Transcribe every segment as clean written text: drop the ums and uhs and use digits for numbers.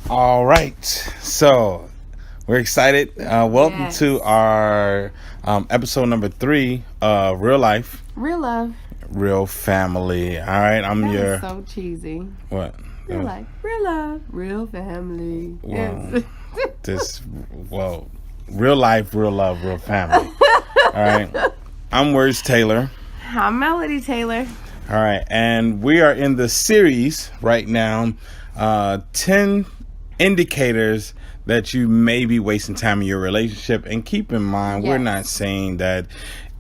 All right. So we're excited. Welcome Yes. to our episode number 3 of Real Life, Real love. Real Family. All right. I'm That your. was so cheesy. What? Real life. Real love. Real family. Well, Yes. this. Well, Real Life, Real Love, Real Family. All right. I'm Words Taylor. I'm Melody Taylor. All right. And we are in the series right now 10 indicators that you may be wasting time in your relationship. And keep in mind, we're Yes. not saying that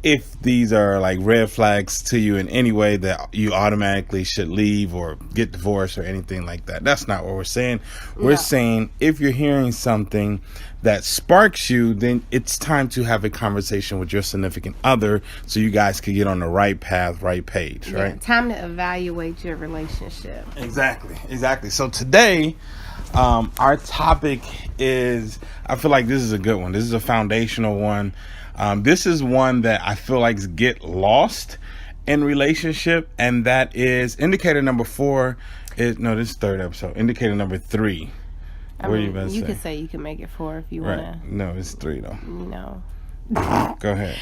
if these are like red flags to you in any way that you automatically should leave or get divorced or anything like that. That's not what we're saying. We're No. saying if you're hearing something that sparks you, then it's time to have a conversation with your significant other so you guys can get on the right path, right page, Yeah, right? time to evaluate your relationship. Exactly. So today, our topic is, I feel like this is a good one. This is a foundational one. This is one that I feel like get lost in relationship, and that is indicator number 4. This is third episode. Indicator number 3. What are you about to you say? could say you can make it 4 if you want Right. No, it's 3 though. to, Go ahead.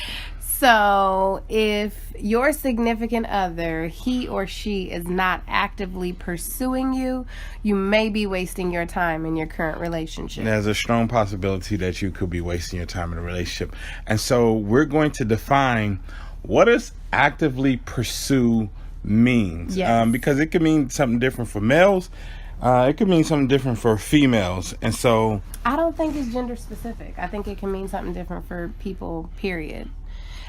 So, if your significant other, he or she, is not actively pursuing you, you may be wasting your time in your current relationship. There's a strong possibility that you could be wasting your time in a relationship. And so we're going to define what does actively pursue means. Yes. Because it could mean something different for males. It could mean something different for females. And so I don't think it's gender specific. I think it can mean something different for people, period.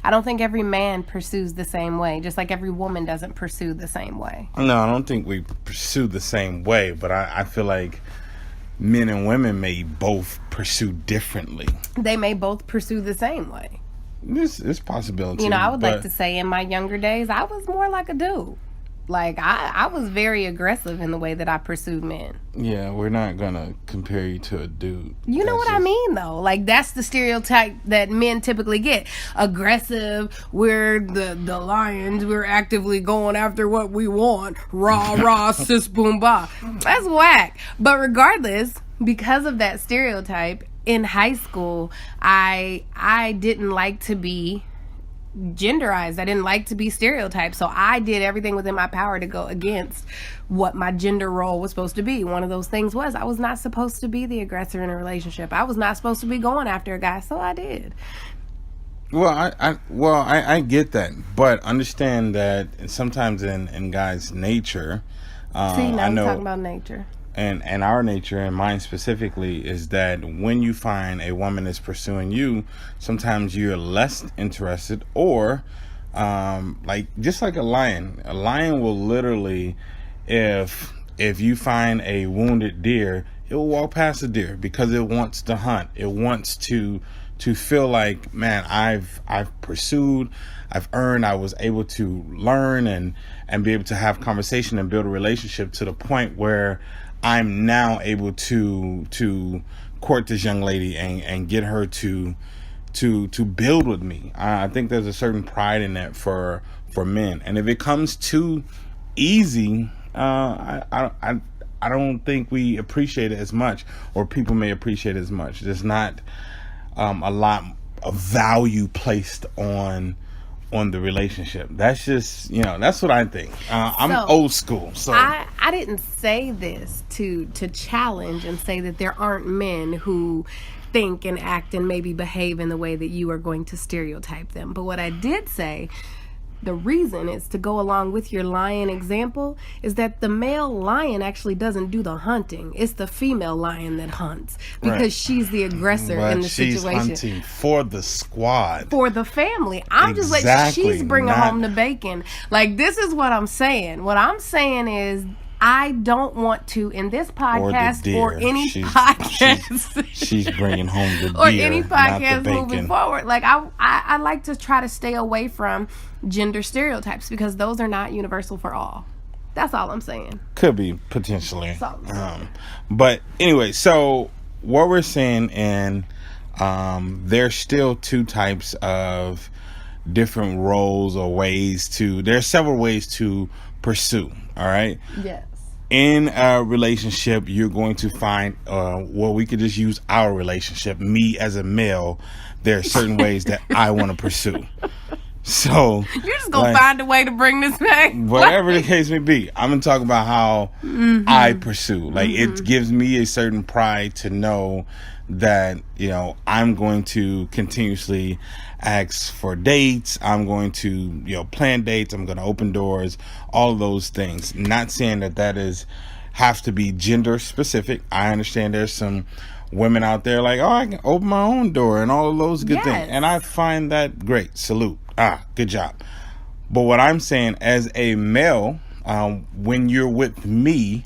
I don't think every man pursues the same way, just like every woman doesn't pursue the same way. no, I don't think we pursue the same way, but I feel like men and women may both pursue differently. They may both pursue the same way. This is possibility. You know, I would like but- to say in my younger days, I was more like a dude. Like, I was very aggressive in the way that I pursued men. Yeah, we're not gonna compare you to a dude. You know That's what I just- mean, though? Like, that's the stereotype that men typically get. Aggressive, we're the lions, we're actively going after what we want. Rah, rah, sis, boom, bah. That's whack. But regardless, because of that stereotype, in high school, I didn't like to be genderized. I didn't like to be stereotyped. So I did everything within my power to go against what my gender role was supposed to be. One of those things was I was not supposed to be the aggressor in a relationship. I was not supposed to be going after a guy. So I did. Well, I get that, but understand that sometimes in guys' nature, See, now I I'm know, talking about nature. and our nature and mine specifically is that when you find a woman is pursuing you, sometimes you're less interested, or like just like a lion will literally, if you find a wounded deer, it will walk past the deer because it wants to hunt. It wants to feel like, man, I've pursued, I've earned, I was able to learn and be able to have conversation and build a relationship to the point where I'm now able to court this young lady and get her to build with me. I think there's a certain pride in that for men, and if it comes too easy, I don't think we appreciate it as much, or people may appreciate it as much. There's not a lot of value placed on the relationship. That's just, that's what I think. I'm So, old school, so I didn't say this to challenge and say that there aren't men who think and act and maybe behave in the way that you are going to stereotype them. But what I did say, the reason is to go along with your lion example, is that the male lion actually doesn't do the hunting. It's the female lion that hunts because Right. she's the aggressor but in the she's situation. hunting for the squad. For the family. I'm just like, Exactly, she's bringing not- home the bacon. Like, this is what I'm saying. What I'm saying is, I don't want to, in this podcast or deer. any She's- podcast, She's bringing home the deer, or any not the podcast bacon. moving forward. Like, I like to try to stay away from gender stereotypes because those are not universal for all. That's all I'm saying. Could be potentially. That's all I'm saying. But anyway, so what we're saying, and there's still 2 types of different roles or ways to. There's several ways to pursue. All right. Yes. in a relationship, you're going to find, well, we could just use our relationship. Me as a male, there are certain ways that I want to pursue. So you're just gonna find a way to bring this back. Whatever the case may be, I'm gonna talk about how I pursue. Like it gives me a certain pride to know that, you know, I'm going to continuously ask for dates. I'm going to, you know, plan dates. I'm going to open doors, all of those things. Not saying that is have to be gender specific. I understand there's some women out there like, oh, I can open my own door and all of those good things. And I find that great. Salute. Good job. But what I'm saying as a male, when you're with me,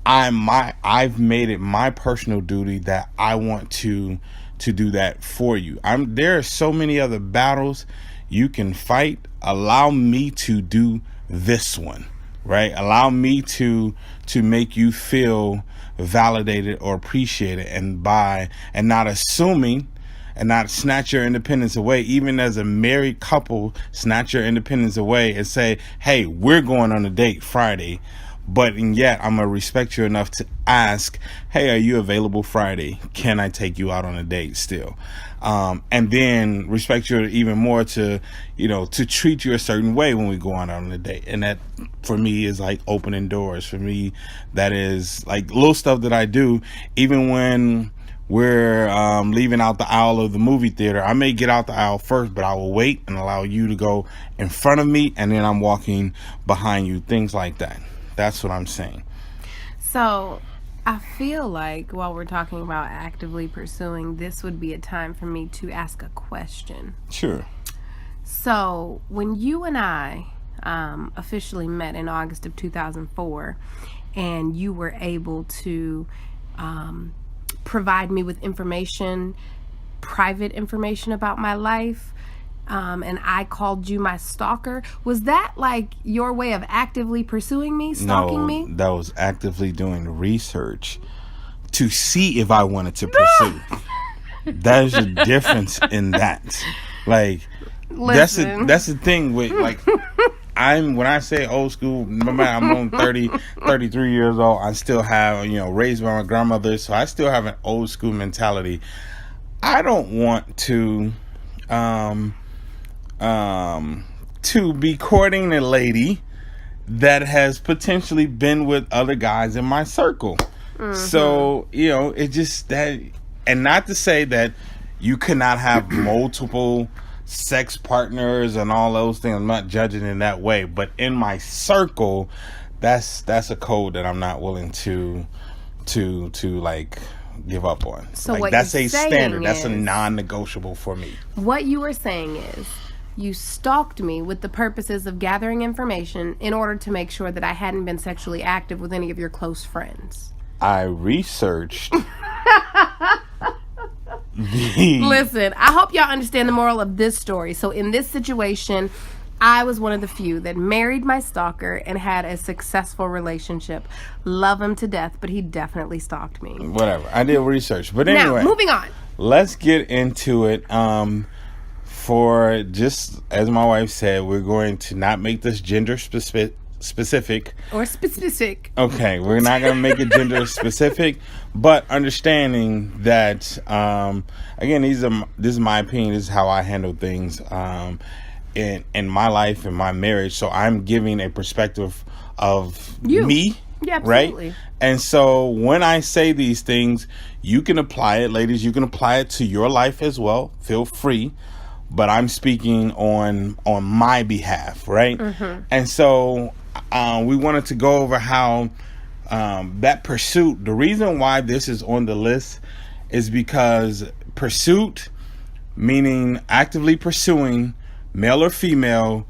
I've made it my personal duty that I want to do that for you. There are so many other battles you can fight. Allow me to do this one, right? Allow me to make you feel validated or appreciated, and not assuming and not snatch your independence away. Even as a married couple, snatch your independence away and say, hey, we're going on a date Friday, but yet I'm going to respect you enough to ask, hey, are you available Friday? Can I take you out on a date still? And then respect you even more to treat you a certain way when we go on a date. And that for me is like opening doors. For me, that is like little stuff that I do, even when we're leaving out the aisle of the movie theater. I may get out the aisle first, but I will wait and allow you to go in front of me, and then I'm walking behind you. Things like that. That's what I'm saying. So I feel like while we're talking about actively pursuing, this would be a time for me to ask a question. Sure. So when you and I officially met in August of 2004, and you were able to provide me with information, private information about my life, and I called you my stalker, was that like your way of actively pursuing me, stalking me? No, that was actively doing research to see if I wanted to pursue. There's a difference in that. Like, listen, that's the thing with like. When I say old school, no matter I'm on 33 years old, I still have, raised by my grandmother, so I still have an old school mentality. I don't want to be courting a lady that has potentially been with other guys in my circle. Mm-hmm. So, it's just that, and not to say that you cannot have multiple sex partners and all those things. I'm not judging in that way, but in my circle, that's a code that I'm not willing to like give up on. So like, what that's you're a standard. That's a is, non-negotiable for me. What you were saying is you stalked me with the purposes of gathering information in order to make sure that I hadn't been sexually active with any of your close friends. I researched Listen, I hope y'all understand the moral of this story. So in this situation, I was one of the few that married my stalker and had a successful relationship. Love him to death, but he definitely stalked me. Whatever. I did research. But anyway, now, moving on. Let's get into it. For just as my wife said, we're going to not make this gender specific. Or specific. Okay, we're not going to make it gender specific, but understanding that, again, this is my opinion. This is how I handle things in my life, in my marriage. So I'm giving a perspective of me, yeah, absolutely. Right? And so when I say these things, you can apply it, ladies. You can apply it to your life as well. Feel free. But I'm speaking on my behalf, right? Mm-hmm. And so we wanted to go over how that pursuit, the reason why this is on the list is because pursuit, meaning actively pursuing, male or female,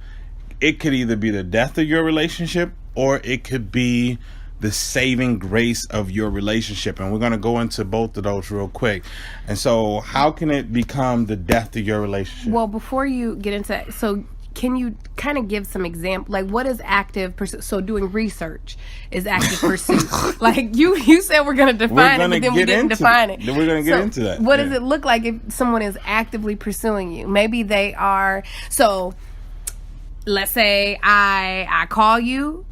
it could either be the death of your relationship or it could be the saving grace of your relationship. And we're going to go into both of those real quick. And so how can it become the death of your relationship? Well, before you get into that, so can you kind of give some example? Like, what is active pursuit? So doing research is active pursuit. Like you said we're going to define it, but then we didn't define it. Then we're going to get into that. What does it look like if someone is actively pursuing you? Maybe they are, so let's say I call you,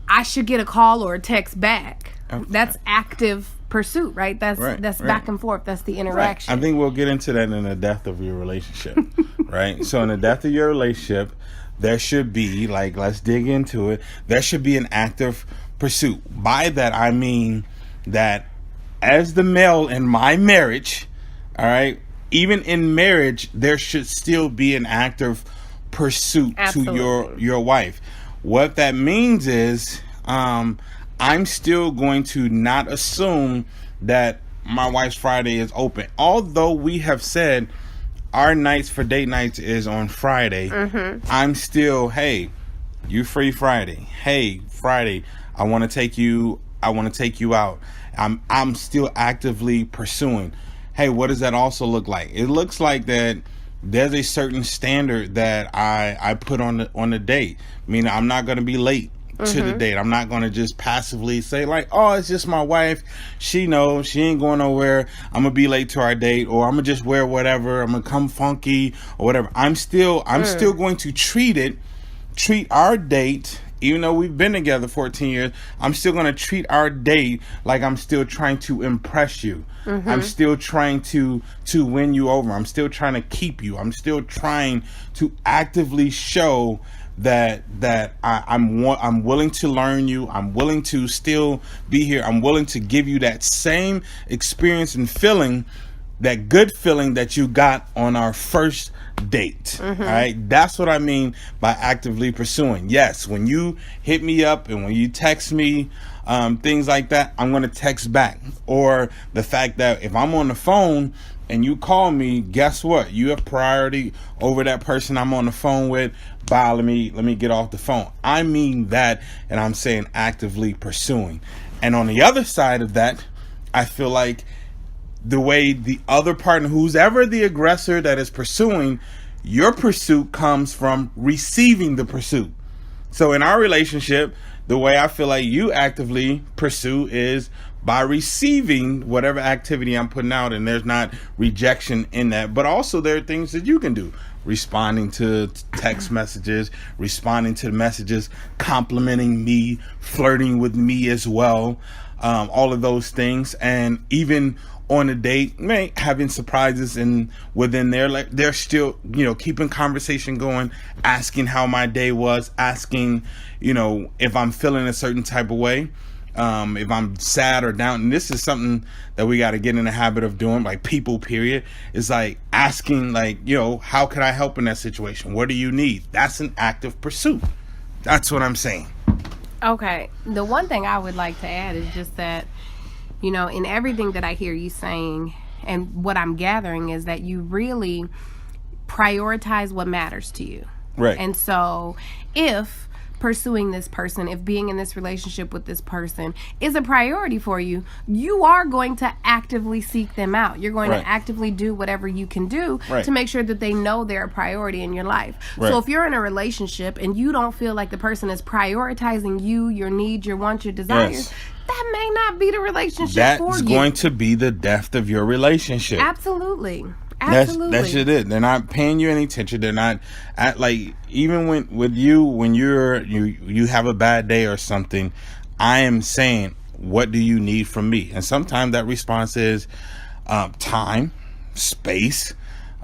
I should get a call or a text back. Okay. That's active pursuit, right? That's Right, back and forth. That's the interaction. I think we'll get into that in the depth of your relationship, right? So in the depth of your relationship, there should be, like, let's dig into it. There should be an active pursuit. By that, I mean that as the male in my marriage, all right, even in marriage, there should still be an active pursuit Absolutely. to your wife. What that means is, I'm still going to not assume that my wife's Friday is open. Although we have said our nights for date nights is on Friday, I'm still, hey, you free Friday? Hey, Friday, I want to take you out. I'm still actively pursuing. Hey, what does that also look like? It looks like that there's a certain standard that I put on the date. Meaning I'm not going to be late to the date. I'm not going to just passively say like, oh, it's just my wife. She knows she ain't going nowhere. I'm going to be late to our date, or I'm going to just wear whatever. I'm going to come funky or whatever. I'm still going to treat our date, even though we've been together 14 years, I'm still going to treat our date like I'm still trying to impress you. I'm still trying to win you over. I'm still trying to keep you. I'm still trying to actively show that I'm willing to learn you. I'm willing to still be here. I'm willing to give you that same experience and feeling, that good feeling that you got on our first date. All right, that's what I mean by actively pursuing. Yes, when you hit me up and when you text me, things like that, I'm going to text back. Or the fact that if I'm on the phone and you call me, guess what? You have priority over that person I'm on the phone with. Bye, let me get off the phone. I mean that, and I'm saying actively pursuing. And on the other side of that, I feel like the way the other partner, who's ever the aggressor that is pursuing, your pursuit comes from receiving the pursuit. So in our relationship, the way I feel like you actively pursue is by receiving whatever activity I'm putting out, and there's not rejection in that. But also there are things that you can do. Responding to text messages, responding to messages, complimenting me, flirting with me as well. All of those things. And even on a date, having surprises and within there, like they're still, keeping conversation going, asking how my day was, asking, if I'm feeling a certain type of way, if I'm sad or down. And this is something that we got to get in the habit of doing, like people, period. Is like asking, like, how can I help in that situation? What do you need? That's an active pursuit. That's what I'm saying. Okay. The one thing I would like to add is just that, in everything that I hear you saying, and what I'm gathering is that you really prioritize what matters to you. Right. And so if pursuing this person, if being in this relationship with this person is a priority for you, you are going to actively seek them out. You're going Right. to actively do whatever you can do Right. to make sure that they know they're a priority in your life. Right. So if you're in a relationship and you don't feel like the person is prioritizing you, your needs, your wants, your desires, Yes. that may not be the relationship for That's you. going to be the depth of your relationship. Absolutely. That's Absolutely. it. They're not paying you any attention. They're not like, even when you have a bad day or something, I am saying, what do you need from me? And sometimes that response is time, space,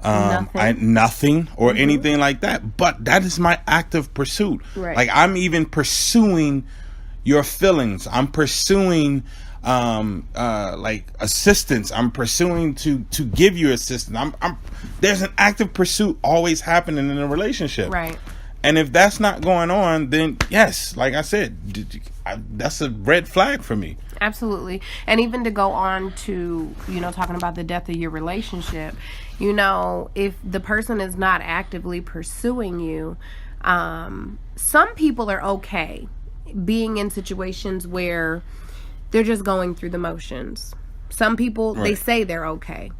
nothing or anything like that. But that is my active pursuit. Right. Like, I'm even pursuing your feelings. I'm pursuing like assistance. I'm pursuing to give you assistance. There's an active pursuit always happening in a relationship. Right. And if that's not going on, then yes, like I said, that's a red flag for me. Absolutely. And even to go on to, talking about the depth of your relationship, if the person is not actively pursuing you, some people are okay being in situations where they're just going through the motions. Some people, they Right. say they're okay.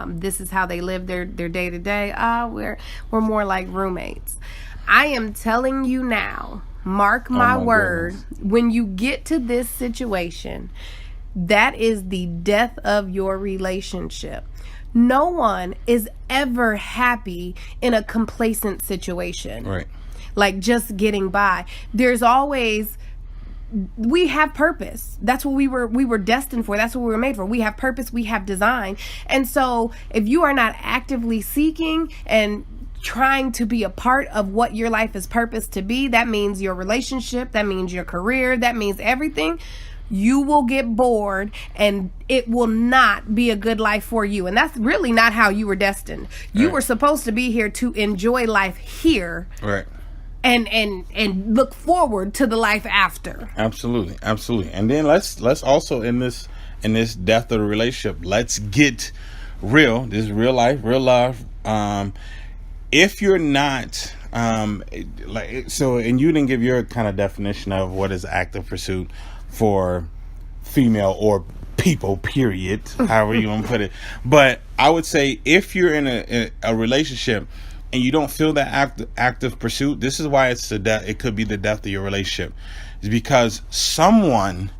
This is how they live their day to day. We're more like roommates. I am telling you now, mark my word, when you get to this situation, that is the death of your relationship. No one is ever happy in a complacent situation. Right. Like just getting by. There's always we have purpose. That's what we were destined for. That's what we were made for. We have purpose, we have design. And so if you are not actively seeking and trying to be a part of what your life is purposed to be, that means your relationship, that means your career, that means everything, you will get bored and it will not be a good life for you. And that's really not how you were destined. You were supposed to be here to enjoy life here. Right. And look forward to the life after. Absolutely. And then let's also in this depth of the relationship, let's get real. This is real life, real love. If you're not and you didn't give your kind of definition of what is active pursuit for female or people, period, however you want to put it. But I would say if you're in a relationship and you don't feel that active pursuit, this is why it could be the death of your relationship. It's because someone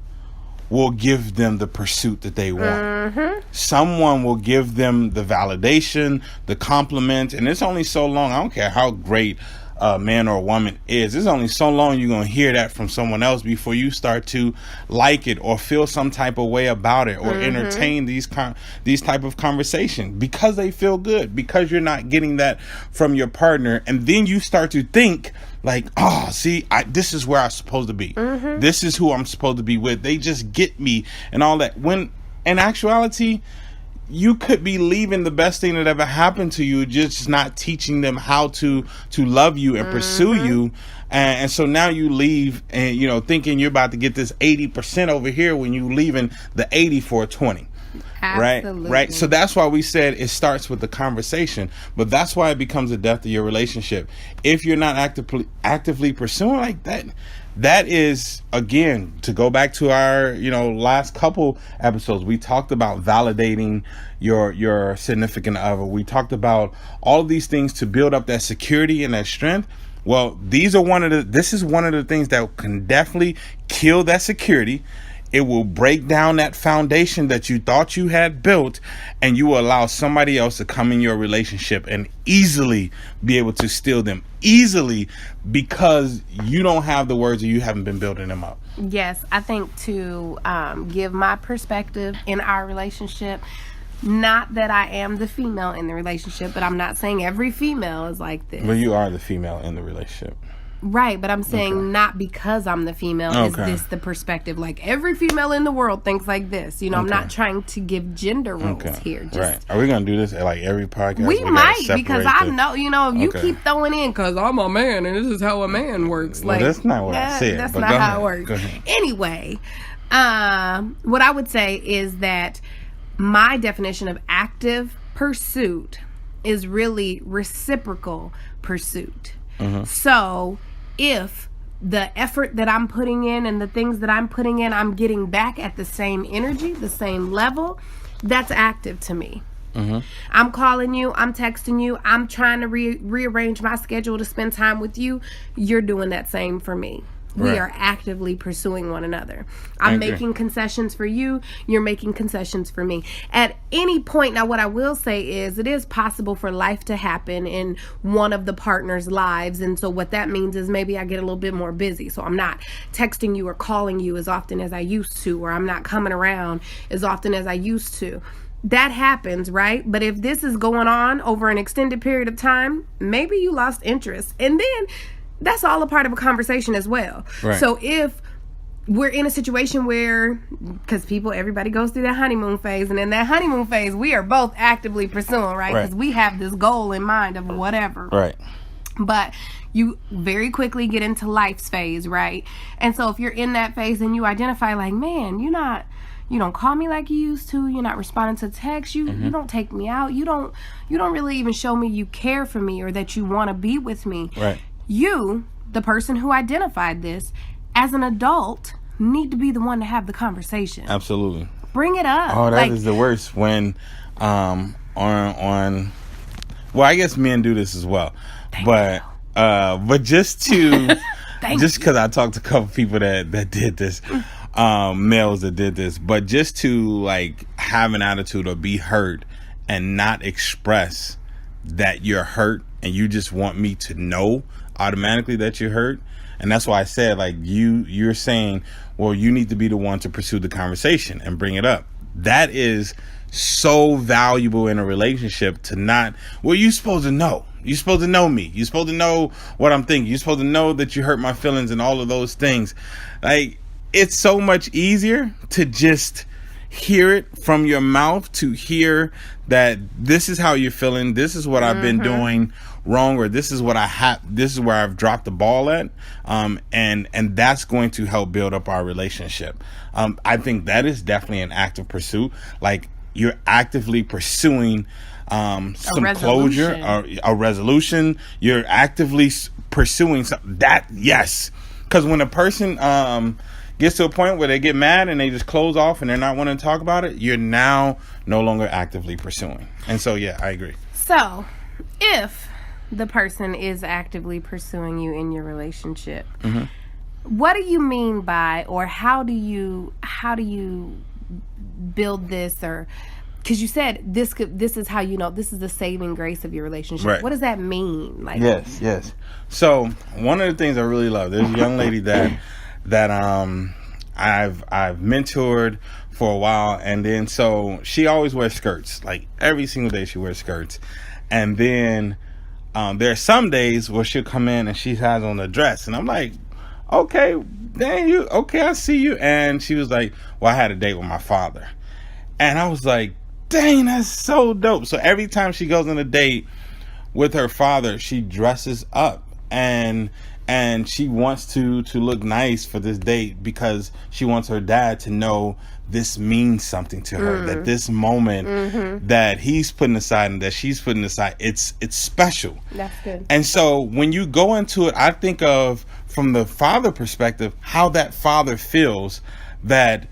will give them the pursuit that they want. Someone will give them the validation, the compliment, and it's only so long. I don't care how great a man or a woman is. It's only so long you're going to hear that from someone else before you start to like it or feel some type of way about it or entertain these type of conversations because they feel good, because you're not getting that from your partner. And then you start to think like, oh, see, this is where I'm supposed to be. This is who I'm supposed to be with. They just get me and all that. When in actuality, you could be leaving the best thing that ever happened to you, just not teaching them how to love you and pursue you. And so now you leave and, thinking you're about to get this 80% over here when you leaving the 80 for a 20. Absolutely. Right. So that's why we said it starts with the conversation, but that's why it becomes the death of your relationship. If you're not actively pursuing like that, that is, again, to go back to our, last couple episodes, we talked about validating your significant other. We talked about all of these things to build up that security and that strength. Well, this is one of the things that can definitely kill that security. It will break down that foundation that you thought you had built, and you will allow somebody else to come in your relationship and easily be able to steal them easily because you don't have the words or you haven't been building them up. Yes, I think to give my perspective in our relationship, not that I am the female in the relationship, but I'm not saying every female is like this. Well, you are the female in the relationship. Right, but I'm saying not because I'm the female is this the perspective. Like every female in the world thinks like this. I'm not trying to give gender roles here. Right. Are we going to do this at like every podcast? We might, because I know, if you keep throwing in, because I'm a man and this is how a man works. Well, that's not what I said. That's not how it works. Anyway, what I would say is that my definition of active pursuit is really reciprocal pursuit. So if the effort that I'm putting in and the things that I'm putting in, I'm getting back at the same energy, the same level, that's active to me. I'm calling you, I'm texting you, I'm trying to rearrange my schedule to spend time with you. You're doing that same for me. We are actively pursuing one another. I'm making concessions for you. You're making concessions for me. At any point, now what I will say is it is possible for life to happen in one of the partner's lives. And so what that means is maybe I get a little bit more busy. So I'm not texting you or calling you as often as I used to, or I'm not coming around as often as I used to. That happens, right? But if this is going on over an extended period of time, maybe you lost interest. And then that's all a part of a conversation as well. Right. So if we're in a situation where, because everybody goes through that honeymoon phase, and in that honeymoon phase, we are both actively pursuing, right? Because we have this goal in mind of whatever. Right. But you very quickly get into life's phase, right? And so if you're in that phase and you identify like, man, you don't call me like you used to. You're not responding to texts. You don't take me out. You don't really even show me you care for me or that you want to be with me. Right. You, the person who identified this, as an adult, need to be the one to have the conversation. Absolutely. Bring it up. Oh, that is the worst when well, I guess men do this as well. But just because I talked to a couple people that did this, males that did this, but just to like have an attitude or be hurt and not express that you're hurt and you just want me to know automatically that you're hurt And that's why I said, like, you're saying, well, you need to be the one to pursue the conversation and bring it up. That is so valuable in a relationship to not, well, you're supposed to know. You're supposed to know me. You're supposed to know what I'm thinking. You're supposed to know that you hurt my feelings and all of those things. Like, it's so much easier to just hear it from your mouth, to hear that this is how you're feeling. This is what I've been doing wrong, or this is what this is where I've dropped the ball at. And that's going to help build up our relationship. I think that is definitely an active pursuit. Like, you're actively pursuing some closure or a resolution. You're actively pursuing something that, yes. Because when a person gets to a point where they get mad and they just close off and they're not wanting to talk about it, you're now no longer actively pursuing. And so, yeah, I agree. So, if the person is actively pursuing you in your relationship, what do you mean by, or how do you build this, or because you said this is how you know this is the saving grace of your relationship. Right. What does that mean? Like, yes. So one of the things I really love, there's a young lady that I've mentored for a while, and then so she always wears skirts. Like, every single day she wears skirts, and then there are some days where she'll come in and she has on a dress, and I'm like, okay, dang, I see you. And she was like, well, I had a date with my father. And I was like, dang, that's so dope. So every time she goes on a date with her father, she dresses up and she wants to look nice for this date, because she wants her dad to know this means something to her, that this moment that he's putting aside and that she's putting aside, it's special. That's good. And so when you go into it, I think of, from the father perspective, how that father feels that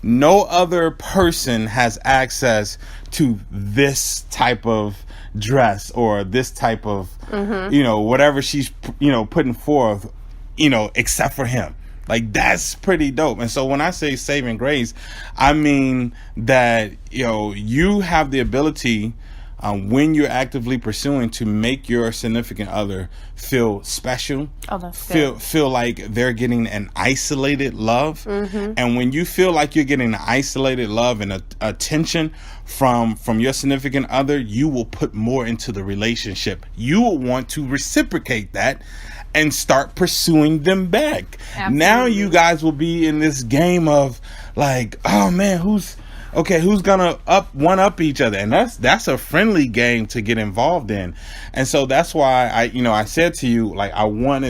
no other person has access to this type of dress or this type of, whatever she's, putting forth, except for him. Like, that's pretty dope. And so when I say saving grace, I mean that, you have the ability, when you're actively pursuing, to make your significant other feel special, feel like they're getting an isolated love. And when you feel like you're getting an isolated love and attention from your significant other, you will put more into the relationship. You will want to reciprocate that and start pursuing them back. Absolutely. Now you guys will be in this game of, like, oh man, who's gonna one up each other, and that's a friendly game to get involved in. And so that's why I said to you, like, I want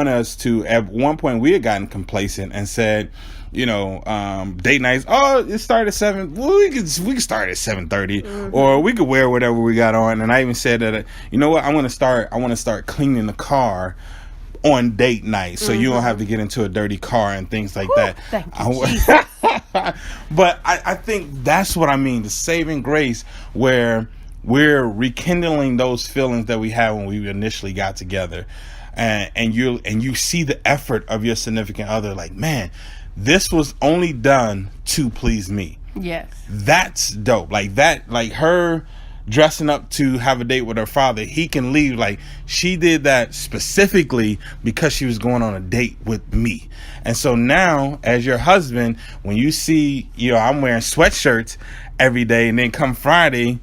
us to, at one point we had gotten complacent and said, date nights, oh, it started at 7. Well, we could start at 7:30, or we could wear whatever we got on. And I even said that, I want to start cleaning the car on date night, so you don't have to get into a dirty car and things like that. Thank you, But I think that's what I mean, the saving grace, where we're rekindling those feelings that we had when we initially got together, and you see the effort of your significant other, like, man, this was only done to please me. Yes, that's dope. Like that, like her dressing up to have a date with her father, he can leave like she did that specifically because she was going on a date with me. And so now, as your husband, when you see, I'm wearing sweatshirts every day, and then come Friday,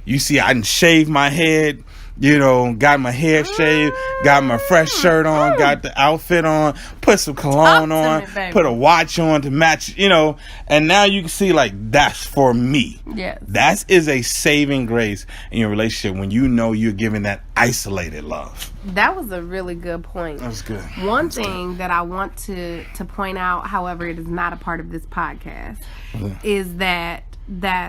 you see I done shaved my head, got my hair shaved, got my fresh shirt on, got the outfit on, put some cologne on, put a watch on to match, and now you can see, like, that's for me. Yes. That is a saving grace in your relationship when you're giving that isolated love. That was a really good point. That was good. One thing that I want to point out, however, it is not a part of this podcast, is that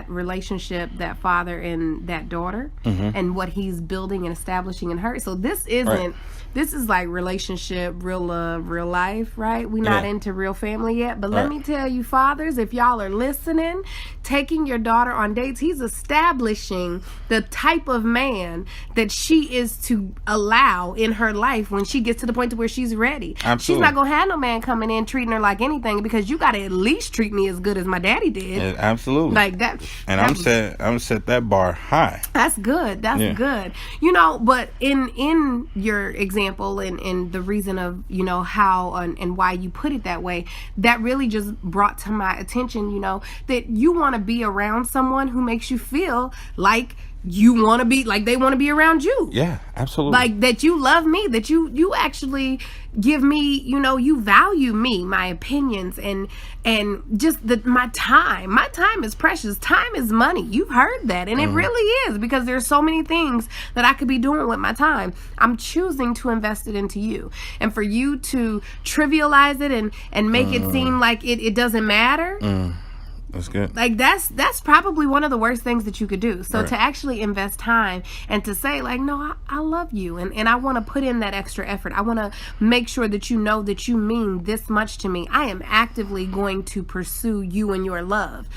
relationship, that father and that daughter, and what he's building and establishing in her. So this isn't, this is like relationship, real love, real life, right? We're not into real family yet. But let me tell you, fathers, if y'all are listening, taking your daughter on dates, he's establishing the type of man that she is to allow in her life when she gets to the point to where she's ready. Absolutely. She's not going to have no man coming in treating her like anything, because you got to at least treat me as good as my daddy did. Yeah, absolutely. Like, Like that. And I'm set that bar high. That's good. That's good. You know, but in your example and the reason of, you know, how and why you put it that way, that really just brought to my attention, you know, that you want to be around someone who makes you feel like you want to be, like they want to be around you. Yeah, absolutely. Like that you love me, that you actually give me, you know, you value me, my opinions, and just my time. My time is precious. Time is money. You've heard that, and it really is, because there's so many things that I could be doing with my time. I'm choosing to invest it into you, and for you to trivialize it and make it seem like it doesn't matter. That's good. Like that's probably one of the worst things that you could do. So to actually invest time and to say like, no, I love you, and I want to put in that extra effort. I want to make sure that you know that you mean this much to me. I am actively going to pursue you and your love.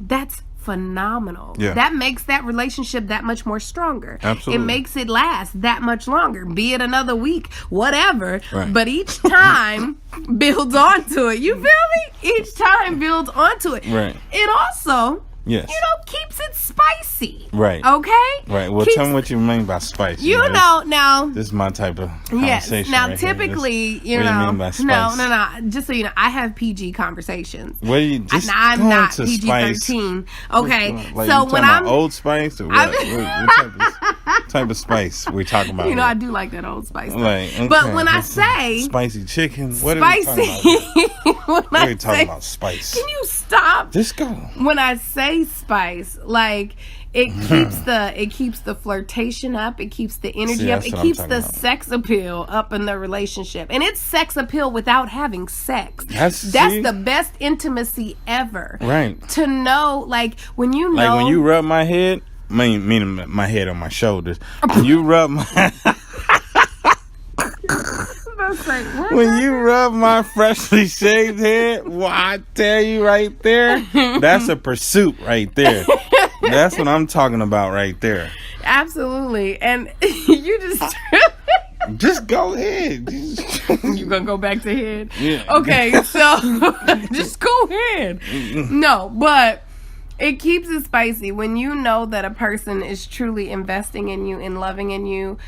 That's phenomenal. Yeah. That makes that relationship that much more stronger. Absolutely. It makes it last that much longer, be it another week, whatever. Right. But each time builds onto it. You feel me? Each time builds onto it. Right. It also, Yes. you know, keeps it spicy. Right. Okay? Right. Well, Keeps- tell me what you mean by spice. You know, now. This is my type of Yes. conversation. Now, right here. typically, What you do know, you mean by spice? no. Just so you know, I have PG conversations. What do you just I'm go not into spice? PG-13. Okay, Like, so you when talking I'm, about Old Spice or what? What type of spice we talking about? you know, here? I do like that Old Spice. Like, okay, But when I say spicy chicken, what are we talking spicy, about? when What are I we talking say, about? Spice. can you stop? Just go. When I say spice, like it keeps the flirtation up, it keeps the energy See, up, that's it what I'm keeps talking the about. sex appeal up in the relationship, and it's sex appeal without having sex. That's That's see? the best intimacy ever. Right. To know, like when you know, Like when you rub my head, meaning my head on my shoulders. When you rub my That's like, what? when you rub my freshly shaved head, well, I tell you right there, that's a pursuit right there. That's what I'm talking about right there. Absolutely, and you just. Just go ahead. You gonna go back to head? Yeah. Okay, so just go ahead. No, but it keeps it spicy when you know that a person is truly investing in you and loving in you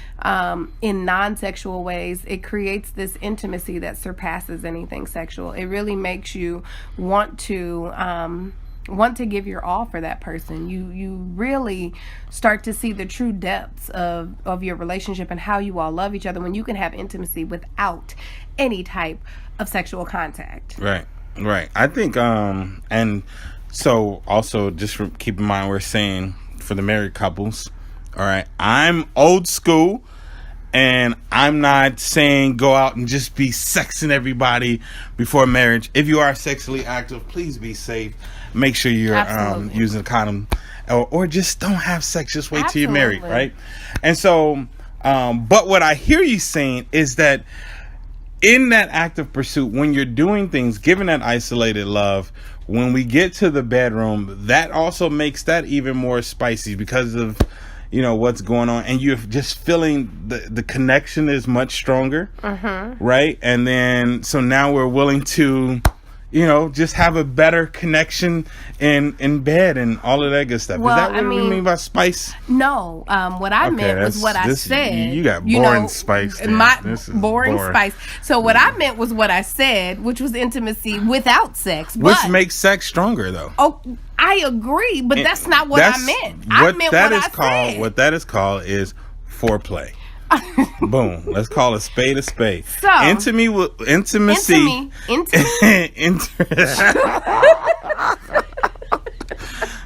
in non-sexual ways. It creates this intimacy that surpasses anything sexual. It really makes you want to give your all for that person. You really start to see the true depths of your relationship and how you all love each other when you can have intimacy without any type of sexual contact. Right. I think, and so also just keep in mind, we're saying for the married couples, all right, I'm old school. And I'm not saying go out and just be sexing everybody before marriage. If you are sexually active, please be safe. Make sure you're Absolutely. using a condom, or just don't have sex. Just wait till you're married, Absolutely. right? And so, but what I hear you saying is that in that active pursuit, when you're doing things, giving that isolated love, when we get to the bedroom, that also makes that even more spicy because of, you know, what's going on, and you're just feeling the connection is much stronger, right? And then so now we're willing to, you know, just have a better connection in bed and all of that good stuff. Well, Is that what I we mean- mean by spice? No, what I meant was what I said. You got boring spice there. My This is boring boring. spice. So what I meant was what I said, which was intimacy without sex. Which but, makes sex stronger, though. oh, I agree, but that's not what I meant. I meant that what is I called. said. What that is called is foreplay. Boom. Let's call a spade a spade. So, Intimacy.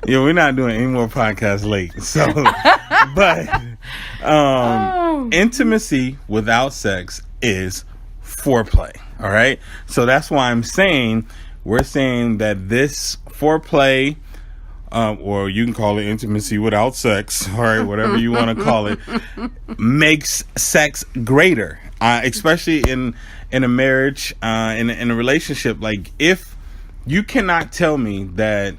Yeah, we're not doing any more podcasts late. So, but intimacy without sex is foreplay. All right. So that's why we're saying that this foreplay, or you can call it intimacy without sex, all right, whatever you want to call it, makes sex greater, especially in a marriage, in a relationship. Like, if you cannot tell me that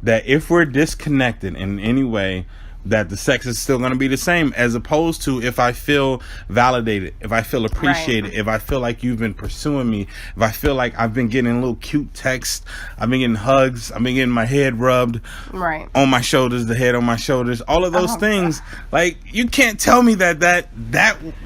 if we're disconnected in any way, that the sex is still going to be the same, as opposed to if I feel validated, if I feel appreciated, if I feel like you've been pursuing me, if I feel like I've been getting little cute texts, I've been getting hugs, I've been getting my head rubbed on my shoulders, the head on my shoulders, all of those things. Like, you can't tell me that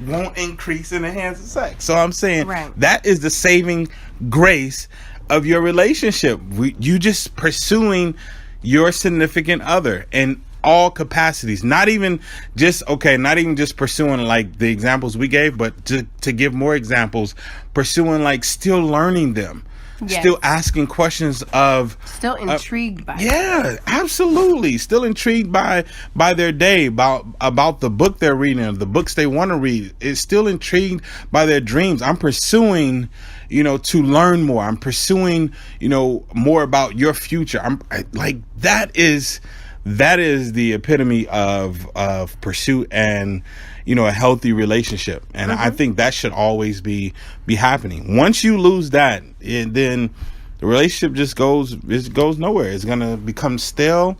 won't increase in the hands of sex. So I'm saying that is the saving grace of your relationship. You just pursuing your significant other in all capacities, not even just pursuing like the examples we gave, but to give more examples, pursuing like still learning them, still asking questions of, still intrigued by absolutely, still intrigued by their day, about the book they're reading, the books they want to read. It's still intrigued by their dreams. I'm pursuing, to learn more. I'm pursuing, more about your future. That is the epitome of pursuit and, a healthy relationship. And I think that should always be happening. Once you lose that, then the relationship just goes nowhere. It's going to become stale.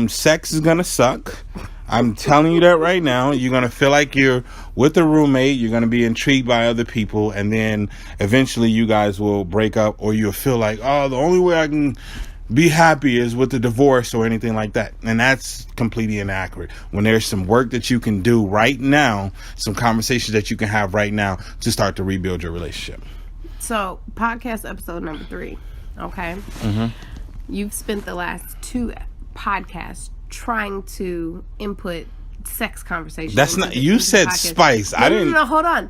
Sex is going to suck. I'm telling you that right now. You're going to feel like you're with a roommate. You're going to be intrigued by other people. And then eventually you guys will break up, or you'll feel like, oh, the only way I can be happy is with the divorce or anything like that. And that's completely inaccurate. When there's some work that you can do right now, some conversations that you can have right now to start to rebuild your relationship. So, podcast episode number 3. Okay. You've spent the last 2 podcasts trying to input sex conversations. That's not, you said spice. I didn't. No, hold on.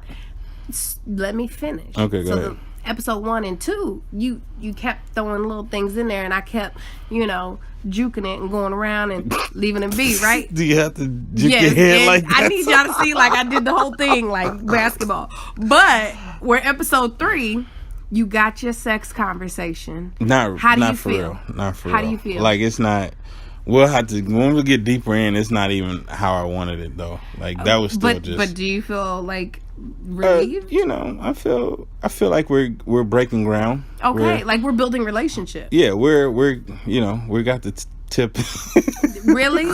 Let me finish. Okay, go ahead. Episode 1 and 2, you kept throwing little things in there, and I kept, juking it and going around and leaving it be, right? Do you have to juke your head like that? I need y'all to see like I did the whole thing like basketball. But where episode 3, you got your sex conversation. How do you feel? Not for real. How do you feel? Like, it's not. We'll have to, when we get deeper in, it's not even how I wanted it though. Like, that was still just. But do you feel like relieved? I feel like we're breaking ground. Okay, like we're building relationship. Yeah, we're we got the tip. Really?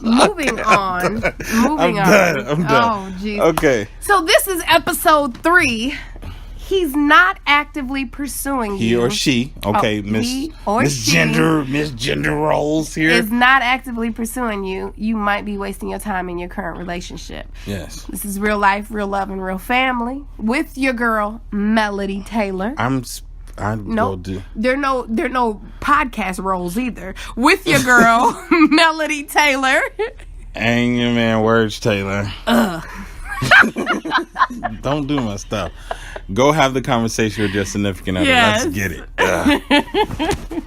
Moving on. I'm done. Oh, jeez. Okay. So this is episode 3. He's not actively pursuing you. He or she. Okay, Miss Gender roles here. Is not actively pursuing you. You might be wasting your time in your current relationship. Yes. This is real life, real love, and real family with your girl, Melody Taylor. There are no podcast roles either. With your girl, Melody Taylor. Ain't your man Words Taylor. Don't do my stuff. Go have the conversation with your significant other. Yes. Let's get it.